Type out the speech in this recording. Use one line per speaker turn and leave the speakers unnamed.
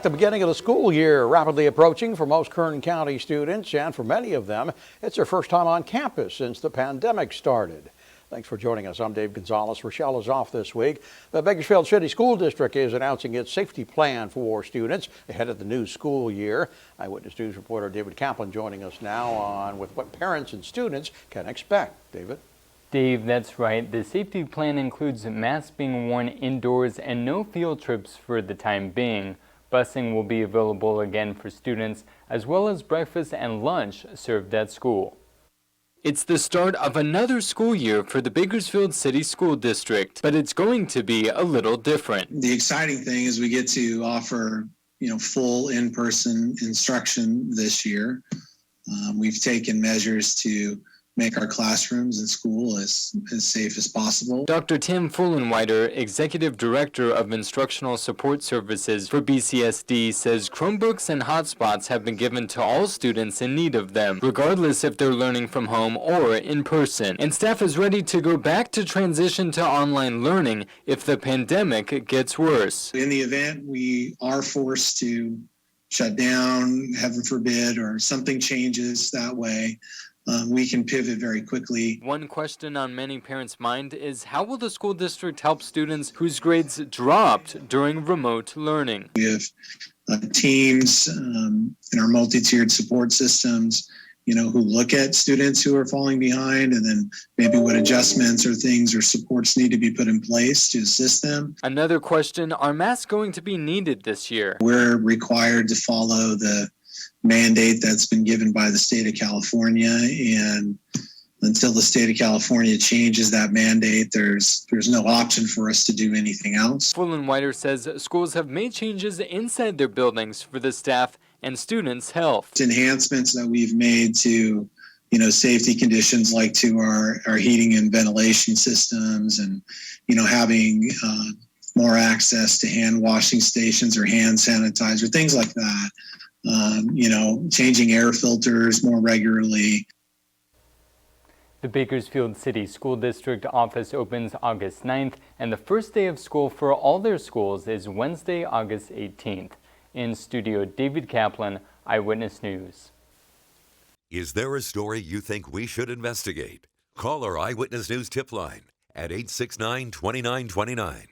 The beginning of the school year rapidly approaching for most Kern County students, and for many of them, it's their first time on campus since the pandemic started. Thanks for joining us. I'm Dave Gonzalez. Rochelle is off this week. The Bakersfield City School District is announcing its safety plan for students ahead of the new school year. Eyewitness News reporter David Kaplan joining us now on with what parents and students can expect. David?
Dave, that's right. The safety plan includes masks being worn indoors and no field trips for the time being. Busing will be available again for students, as well as breakfast and lunch served at school. It's the start of another school year for the Bakersfield City School District, but it's going to be a little different.
The exciting thing is we get to offer, full in-person instruction this year. We've taken measures to make our classrooms and school as safe as possible.
Dr. Tim Fullenwider, Executive Director of Instructional Support Services for BCSD, says Chromebooks and hotspots have been given to all students in need of them, regardless if they're learning from home or in person. And staff is ready to go back to transition to online learning if the pandemic gets worse.
In the event we are forced to shut down, heaven forbid, or something changes that way, we can pivot very quickly.
One question on many parents' mind is how will the school district help students whose grades dropped during remote learning?
We have teams in our multi-tiered support systems, who look at students who are falling behind and then maybe what adjustments or things or supports need to be put in place to assist them.
Another question, are masks going to be needed this year?
We're required to follow the mandate that's been given by the state of California, and until the state of California changes that mandate, there's no option for us to do anything else.
Fullenwider says schools have made changes inside their buildings for the staff and students' health.
Enhancements that we've made to safety conditions, like to our heating and ventilation systems, and having more access to hand washing stations or hand sanitizer, things like that. Changing air filters more regularly.
The Bakersfield City School District office opens August 9th, and the first day of school for all their schools is Wednesday, August 18th. In studio, David Kaplan, Eyewitness News.
Is there a story you think we should investigate? Call our Eyewitness News tip line at 869-2929.